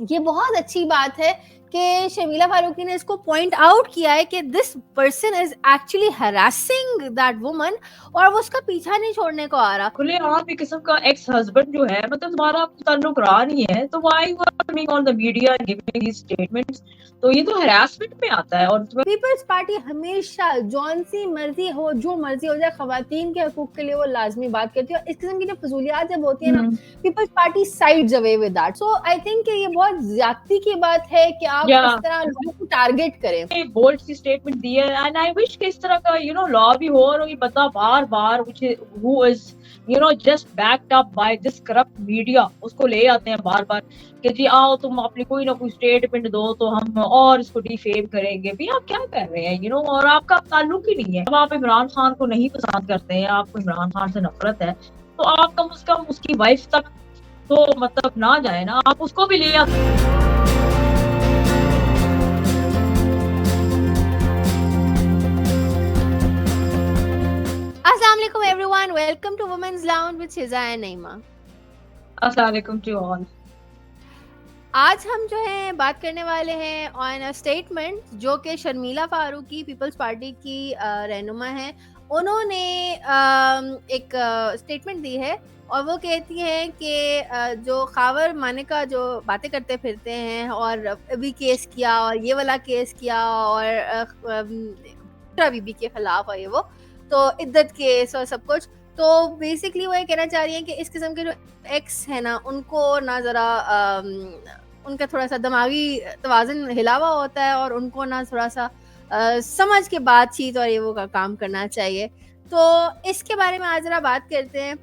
ये बहुत अच्छी बात है कि शर्मिला फारूकी ने इसको पॉइंट आउट किया है कि this person is actually harassing that woman और वो उसका पीछा नहीं छोड़ने को आ रहा। खुलेआम एक किस्म का एक्स हस्बैंड जो है, मतलब तुम्हारा ताल्लुक रहा नहीं है, तो why you are coming on the media giving these statements? तो ये तो हरासमेंट में आता है। और तुम्हें पीपल्स पार्टी हमेशा जौन सी मर्जी हो, जो मर्जी हो जाए, खवातीन के हकूक के लिए वो लाजमी बात करती है। और इस किस्म की जो फजूलियात जब होती है ना, Peoples Party sides away with that. So I think ये बहुत ज्यादती की बात है कि आप या इस तरह लोगों को टारगेट करें। बोल्ड सी स्टेटमेंट दी है, एंड आई विश कि इस तरह का लॉ भी हो और ये बता बार बार who is just backed up by this corrupt media, उसको ले आते हैं बार बार कि जी आओ तुम अपनी कोई ना कोई स्टेटमेंट दो तो हम और इसको डिफेम करेंगे। भी आप क्या कर रहे हैं? और आपका ताल्लुक ही नहीं है। अब आप इमरान खान को नहीं पसंद करते हैं, आपको इमरान खान से नफरत है, तो आप कम से कम उसकी वाइफ तक तो मतलब ना जाए ना, आप उसको भी ले आते। अस्सलाम वालेकुम everyone, welcome to women's lounge with Shiza and Naima. अस्सलाम वालेकुम टू ऑल। आज हम जो है बात करने वाले हैं ऑन अ स्टेटमेंट जो कि शर्मिला फारूकी पीपल्स पार्टी की रहनुमा हैं। उन्होंने एक स्टेटमेंट दी है और वो कहती हैं कि जो खावर मानिका जो बातें करते फिरते हैं और अभी केस किया और ये वाला केस किया और बीबी के खिलाफ है वो, तो इद्दत केस और सब कुछ। तो बेसिकली वो ये कहना चाह रही हैं कि इस किस्म के जो एक्स है ना, उनको ना ज़रा उनका थोड़ा सा दिमागी तवाज़ुन हिला हुआ होता है और उनको ना थोड़ा सा समझ के बातचीत और ये वो का काम करना चाहिए। तो इसके बारे में आज ज़रा बात करते हैं।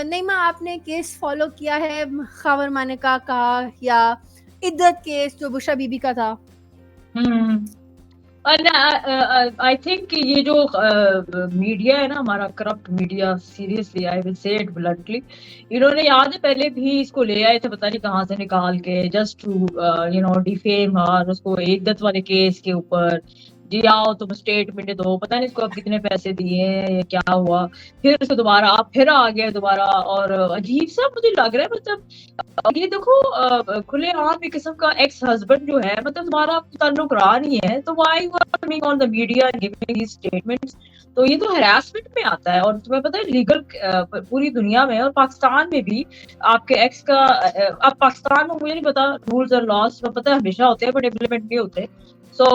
नईमा, आपने केस फॉलो किया है खावर मानिका का या इद्दत केस जो बुशरा बीबी का था? आई थिंक ये जो मीडिया है ना, हमारा corrupt media, seriously I will say it bluntly, इन्होंने याद है पहले भी इसको ले आए थे पता नहीं कहाँ से निकाल के, जस्ट टू डिफेम हर, उसको इद्दत वाले केस के ऊपर। जी आओ तुम स्टेटमेंट दो, पता नहीं इसको अब कितने पैसे दिए हैं या क्या हुआ। फिर उसको दोबारा आप फिर आ गए दोबारा, और अजीब सा मुझे लग रहा है। मतलब ये देखो, खुलेआम एक किस्म का एक्स हस्बैंड जो है, मतलब तुम्हारा ताल्लुक रहा नहीं है, तो why you are coming on the media giving these statements? तो ये तो हरासमेंट में आता है। और तुम्हें पता है लीगल पूरी दुनिया में और पाकिस्तान में भी आपके एक्स का अब पाकिस्तान में मुझे नहीं पता रूल्स और लॉस, पता है हमेशा होते हैं बट इम्प्लीमेंट नहीं होते। सो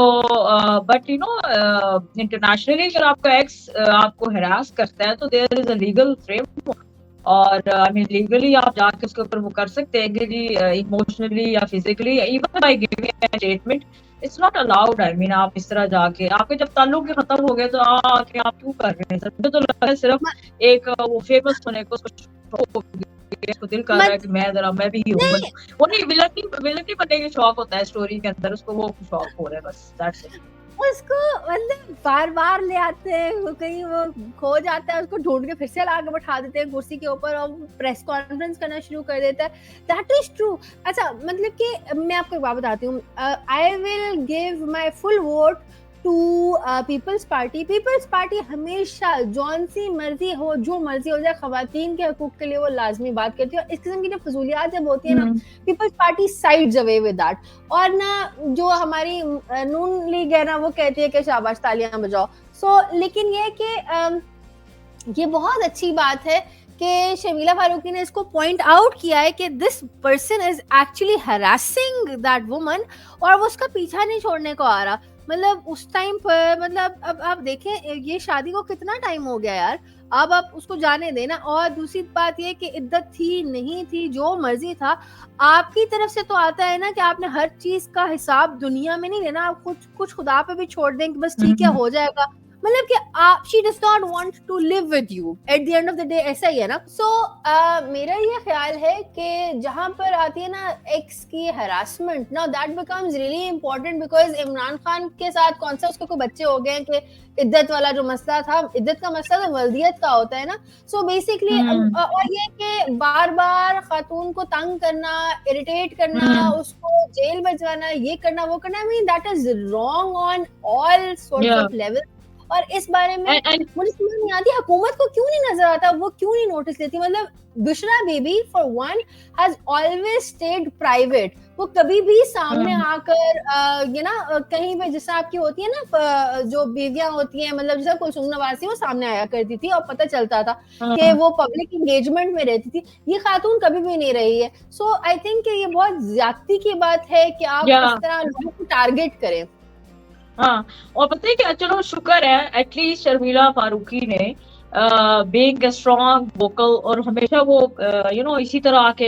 बट इंटरनेशनली अगर आपका एक्स आपको हरास करता है तो there is a legal framework, और आई मीन लीगली आप जाके उसके ऊपर वो कर सकते हैं कि जी इमोशनली या physically even by giving a statement it's not allowed. I mean आप इस तरह जाके आपके जब ताल्लुक ही खत्म हो गए तो आके आप क्यों कर रहे हैं? सर मुझे तो लगता है सिर्फ एक वो फेमस होने को उसको दिल कर रहा है कि मैं भी ह्यूमन नहीं, हूँ। वो नहीं, विलन बनने के शौक होता है स्टोरी के अंदर, उसको वो शौक हो रहा है, बस दैट्स इट। उसको मतलब बार-बार ले आते हैं, वो कहीं वो खो जाता है, उसको ढूँढ के फिर से लाके बैठा देते हैं कुर्सी के ऊपर और प्रेस कॉन्फ्रेंस करना शुरू कर देता है। That is true. अच्छा, मतलब कि मैं आपको एक बात बताती हूँ। I will give my full vote to Peoples Party. Peoples Party हमेशा जौन सी मर्जी हो, जो मर्जी हो जाए, खवातीन के हकूक के लिए वो लाजमी बात करती है। और इस किस्म की जो फजूलियात जब होती है ना, Peoples Party sides away with that. और ना जो हमारी नून लीग है ना, वो कहती है कि शाबाश तालियां बजाओ। लेकिन ये कि ये बहुत अच्छी बात है कि शर्मिला फारूकी ने इसको पॉइंट आउट किया है कि this person is actually harassing that woman और वो उसका पीछा नहीं छोड़ने को आ रहा। मतलब उस टाइम पर, मतलब अब आप देखें, ये शादी को कितना टाइम हो गया यार। अब आप उसको जाने देना। और दूसरी बात ये कि इद्दत थी नहीं थी, जो मर्जी था, आपकी तरफ से तो आता है ना कि आपने हर चीज का हिसाब दुनिया में नहीं लेना। आप कुछ कुछ खुदा पे भी छोड़ दें कि बस ठीक है, हो जाएगा। मतलब कि आप she does not want to live with you at the end of the day, ऐसा ही है ना। मेरा ये ख्याल है कि जहां पर आती है ना एक्स की हरासमेंट, ना that becomes really important because Imran Khan के साथ कौन सा उसके कोई बच्चे हो गए कि इद्दत वाला जो मसला था, इद्दत का मसला तो वल्दियत का होता है ना। बेसिकली और ये कि बार बार खातून को तंग करना, इरिटेट करना, उसको जेल भिजवाना, ये करना वो करना, I mean that is wrong on all sorts of level. और इस बारे में मुझे समझ नहीं आती हुकूमत को क्यों नहीं नजर आता, वो क्यों नहीं नोटिस लेती। मतलब Bushra Bibi for one has always stayed private, वो कभी भी सामने आकर कहीं पे जैसा आपकी होती है ना जो बीवियां होती हैं, मतलब जैसा कुलसुम नवाज़ी वो सामने आया करती थी और पता चलता था कि वो पब्लिक एंगेजमेंट में रहती थी। ये खातून कभी भी नहीं रही है। सो आई थिंक ये बहुत ज्यादती की बात है कि आप इस तरह लोगों को टारगेट करें। हाँ, और पता है क्या, चलो शुक्र है एटलीस्ट शर्मिला फारूकी ने बीइंग अ स्ट्रॉन्ग वोकल, और हमेशा वो इसी तरह आके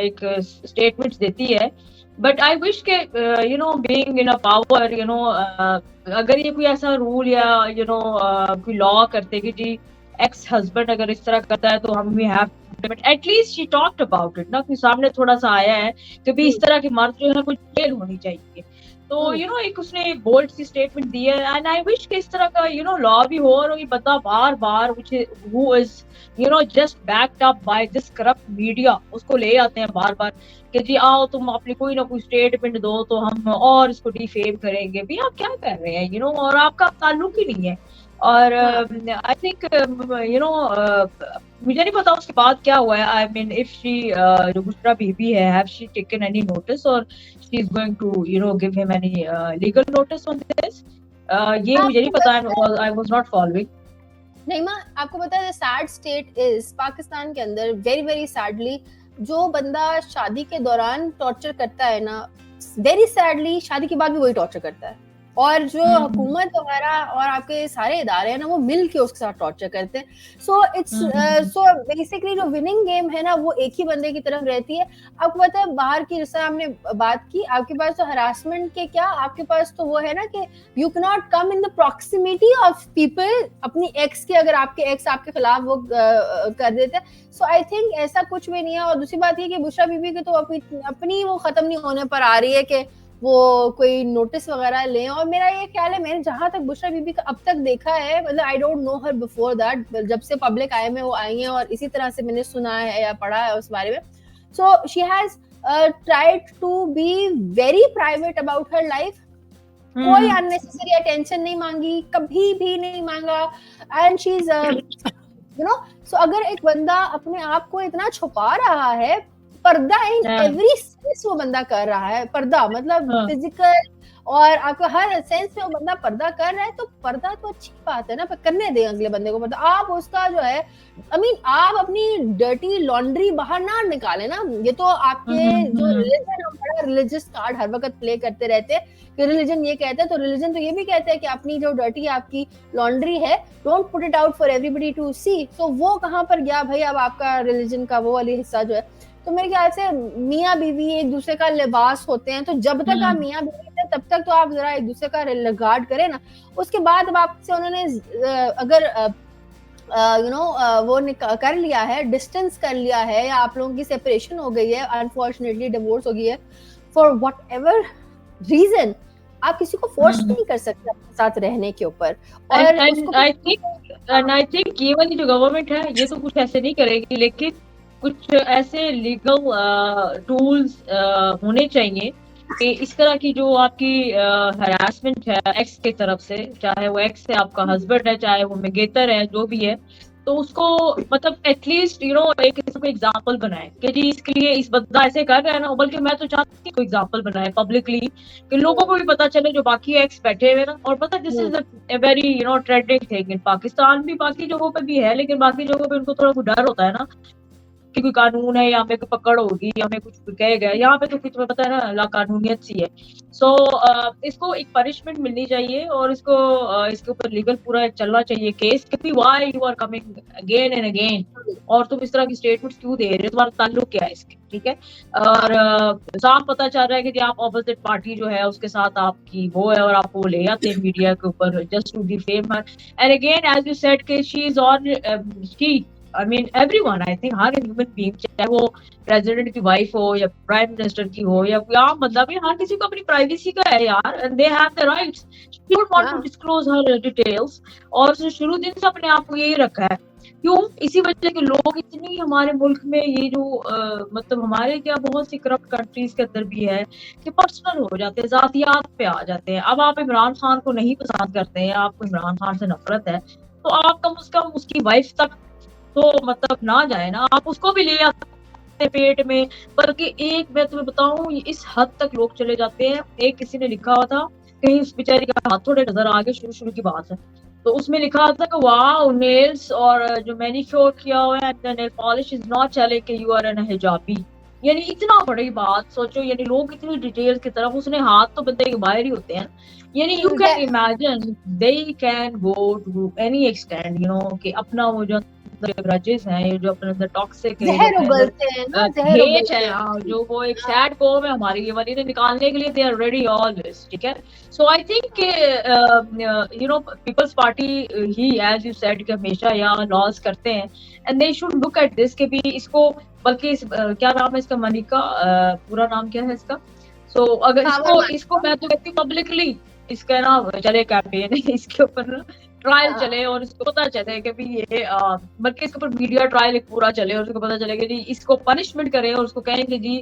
एक स्टेटमेंट्स देती है। बट आई विश के बीइंग इन अ पावर, अगर ये कोई ऐसा रूल या कोई लॉ करते कि जी एक्स हस्बैंड अगर इस तरह करता है तो हम we have, but at least she talked about it ना, कि सामने थोड़ा सा आया है कि भी इस तरह की मर्द जो है कुछ जेल होनी चाहिए। तो एक उसने बोल्ड सी स्टेटमेंट दी है, एंड आई विश कि इस तरह का लॉ भी हो, और ये बता बार बार who is just backed up by this corrupt media, उसको ले आते हैं बार बार कि जी आओ तुम अपनी कोई ना कोई स्टेटमेंट दो तो हम और इसको डिफेम करेंगे। भी आप क्या कर रहे हैं, और आपका ताल्लुक ही नहीं है। और आई थिंक मुझे नहीं पता उसके बाद क्या हुआ है। आई मीन इफ शी जो बुशरा बीबी है, have she taken any notice, और she is going to give him any legal notice on this, ये मुझे नहीं पता, आई वाज नॉट फॉलोइंग। नहीं माँ, आपको पता है सैड स्टेट इज पाकिस्तान के अंदर वेरी वेरी सैडली, जो बंदा शादी के दौरान टॉर्चर करता है ना, वेरी सैडली शादी के बाद भी वही टॉर्चर करता है। और जो हुकूमत वगैरह और आपके सारे इदारे हैं ना, वो मिल के उसके साथ टॉर्चर करते हैं। सो बेसिकली जो विनिंग गेम है ना, वो एक ही बंदे की तरफ रहती है। आपको पता है बाहर की, जैसे हमने बात की, आपके पास तो हरासमेंट के क्या, आपके पास तो वो है ना कि you can not come in the proximity of people अपनी एक्स के, अगर आपके एक्स आपके खिलाफ वो कर देते हैं। सो आई थिंक ऐसा कुछ भी नहीं है। और दूसरी बात ये कि बुशरा बीबी की तो अपनी वो खत्म नहीं होने पर आ रही है कि वो कोई नोटिस वगैरह लें। और मेरा ये ख्याल है, मैंने जहां तक बुशरा बीबी का अब तक देखा है, मतलब I don't know her before that, जब से पब्लिक आए में वो आई हैं और इसी तरह से मैंने सुना है या पढ़ा है उस बारे में। So she has tried to be very private about her life, कोई अननेसेसरी अटेंशन नहीं मांगी, कभी भी नहीं मांगा। एंड शी इज सो अगर एक बंदा अपने आप को इतना छुपा रहा है, पर्दा इन एवरी सेंस वो बंदा कर रहा है, पर्दा मतलब फिजिकल और आपका हर सेंस में वो बंदा पर्दा कर रहा है, तो पर्दा तो अच्छी बात है ना, पर करने दें अगले बंदे को पर्दा। आप उसका जो है आप अपनी डर्टी लॉन्ड्री बाहर ना निकालें ना। ये तो आपके जो रिलीजन, हम बड़ा रिलीजियस कार्ड हर वक्त प्ले करते रहते हैं कि रिलीजन ये कहता है, तो रिलीजन तो ये भी कहता है कि अपनी जो डर्टी आपकी लॉन्ड्री है, don't put it out for everybody to see. तो वो कहाँ पर गया भाई अब आपका रिलीजन का वो वाली हिस्सा जो है। तो मेरे ख्याल से मियाँ बीवी एक दूसरे का लिबास होते हैं, तो जब तक आप मियाँ बीवी थे तब तक तो आप जरा एक दूसरे का रिगार्ड करें ना। उसके बाद अब आपसे उन्होंने अगर वो कर लिया है, डिस्टेंस कर लिया है, या आप लोगों की सेपरेशन हो गई है, अनफॉर्चुनेटली डिवोर्स हो गई है, फॉर व्हाट एवर रीजन, आप किसी को फोर्स नहीं कर सकते अपने साथ रहने के ऊपर। और आई थिंक ये वाली जो गवर्नमेंट है ये तो कुछ ऐसे नहीं करेगी, लेकिन कुछ ऐसे लीगल टूल्स होने चाहिए कि इस तरह की जो आपकी हरासमेंट है एक्स की तरफ से, चाहे वो एक्स है, आपका हस्बैंड है, चाहे वो मिगेतर है, जो भी है, तो उसको मतलब एटलीस्ट एक एग्जांपल बनाए कि जी इसके लिए इस बंदा ऐसे कर रहा है ना। बल्कि मैं तो चाहती हूँ कोई एग्जांपल बनाए पब्लिकली कि लोगों को भी पता चले, जो बाकी एक्स बैठे हुए ना। और पता this is a very trending thing in Pakistan भी, बाकी जगहों पे भी है, लेकिन बाकी जगहों पे उनको थोड़ा डर होता है ना कि कोई कानून है, यहाँ पे कोई पकड़ होगी, यहाँ पे कुछ कहेगा। यहाँ पे तो कुछ पता है ना, ला कानूनियत सी है। सो इसको एक पनिशमेंट मिलनी चाहिए, और इसको इसके ऊपर लीगल पूरा चलना चाहिए केस कि why you are coming again and again, और तुम इस तरह की स्टेटमेंट्स क्यों दे रहे हो, तुम्हारा ताल्लुक क्या है इसके, ठीक है। और साफ पता चल रहा है कि आप ऑपोजिट पार्टी जो है उसके साथ आपकी वो है, और आप वो ले आते हैं मीडिया के ऊपर just to defame her. And again as you said कि she is on she, I mean everyone, I think हर ह्यूमन बीइंग, चाहे वो प्रेसिडेंट की वाइफ हो या प्राइम मिनिस्टर की हो या कोई आम बंदा भी, हर किसी को अपनी प्राइवेसी का है यार, and they have the rights. She don't want to disclose her details, और शुरू दिन से अपने आप को यही रखा है क्यों? इसी वजह के लोग इतनी हमारे मुल्क में ये जो मतलब हमारे क्या बहुत सी करप्ट कंट्रीज के अंदर भी है कि पर्सनल हो जाते हैं, ज़ातियात पे आ जाते हैं। अब आप इमरान खान को नहीं पसंद करते हैं, आपको इमरान खान से नफरत है, तो आप कम से कम उसकी वाइफ तक तो मतलब ना जाए ना, आप उसको भी ले आते हैं पेट में। बल्कि एक मैं तुम्हें बताऊं, इस हद तक लोग चले जाते हैं। एक किसी ने लिखा हुआ था, कहीं उस बेचारी का हाथ थोड़े नजर आ गए, शुरू शुरू की बात है, तो उसमें लिखा था कि वाओ नेल्स और जो मैनिक्योर किया हुआ है, nail polish is not telling कि यू आर एन हिजाबी। यानी इतना बड़ी बात सोचो, यानी लोग इतनी डिटेल की तरफ, उसने हाथ तो बंदे के बाहर ही होते हैं। यानी you can imagine they can go to any extent, you know, कि अपना वो जो ग्रजेस हैं, जो अपने अंदर टॉक्सिक है, जो जहर अपने अंदर उगलते हैं ना, जहर हेट उगलते है, हैं। जो वो एक सैड कॉम है हमारी, ये वाली ने निकालने के लिए दे आर रेडी ऑलवेज, ठीक है। So I think you know Peoples Party ही एज यू सेड कि हमेशा यहाँ लॉस करते हैं, and they should look at this के भी इसको, बल्कि क्या नाम है इसका, मनिका, पूरा नाम क्या है इसका? सो अगर इसको मैं तो कहती हूँ पब्लिकली इसका ना चले कैंपेन इसके ऊपर ना ट्रायल चले, और इसको पता चले कि भी ये बल्कि इसके ऊपर मीडिया ट्रायल एक पूरा चले, और उसको पता चले कि जी इसको पनिशमेंट करें, और उसको कहें कि जी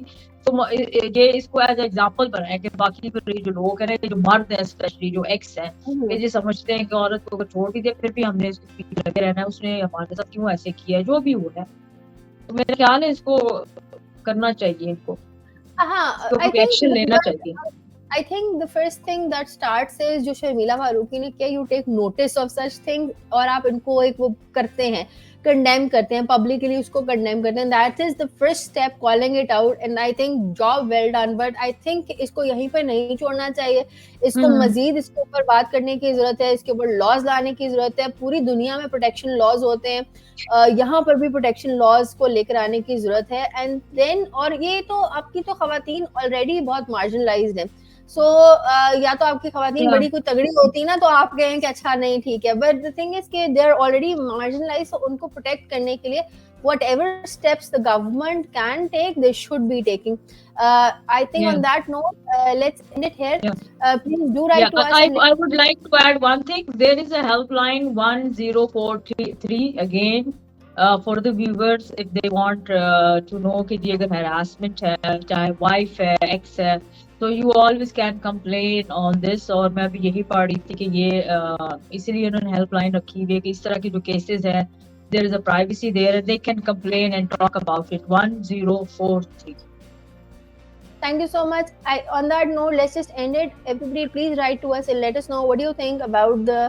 तुम ये इसको एज एग्जाम्पल बनाए कि बाकी फिर ये जो लोग हैं, जो मर्द हैं स्पेशली, जो एक्स हैं, ये जी समझते हैं कि औरत को अगर छोड़ भी दे फिर भी हमने इसके पीछे लगे रहना है, उसने हमारे साथ क्यों ऐसे किया है, जो भी हो रहा है। तो मेरा ख्याल है इसको करना चाहिए, इनको एक्शन लेना चाहिए। I think the first thing that starts is जो शर्मिला फारूकी ने किया, you take notice of such things, और आप इनको एक वो करते हैं, कंडेम करते हैं, पब्लिकली उसको कंडेम करते हैं। That is the first step, calling it out, and I think job well done. But I think इसको यहीं पर नहीं छोड़ना चाहिए, इसको मजीद इसके ऊपर बात करने की जरूरत है, इसके ऊपर लॉज लाने की जरूरत है। पूरी दुनिया में प्रोटेक्शन लॉज होते हैं, यहाँ पर भी प्रोटेक्शन लॉज को लेकर आने की जरूरत है। एंड देन, और ये तो आपकी तो खवातीन ऑलरेडी बहुत मार्जिनलाइज्ड है, सो या तो आपकी खवातीन बड़ी कोई तगड़ी होती ना तो आप कहें कि अच्छा नहीं ठीक है, बट द थिंग इज कि दे आर ऑलरेडी मार्जिनलाइज्ड, तो उनको प्रोटेक्ट करने के लिए whatever steps the government can take, they should be taking. I think on that note, let's end it here. Please do write to us. I would like to add one thing. There is a helpline 1043 again for the viewers if they want to know कि जी अगर harassment है, चाहे wife है, ex है, तो you always can complain on this। और मैं भी यही पढ़ रही थी कि ये इसलिए उन्होंने हेल्पलाइन रखी हुई है कि इस तरह के जो केसेस हैं, there is a privacy there and they can complain and talk about it। 1043। Thank you so much. On that note, let's just end it. Everybody, please write to us and let us know what do you think about the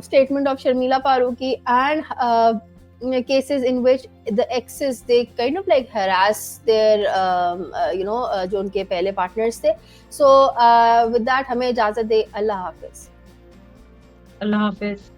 statement of Sharmila Farooqi and cases in which the exes, they kind of like harass their जो उनके पहले partners थे। So with that हमें इजाजत दे। अल्लाह हाफिज। अल्लाह हाफिज।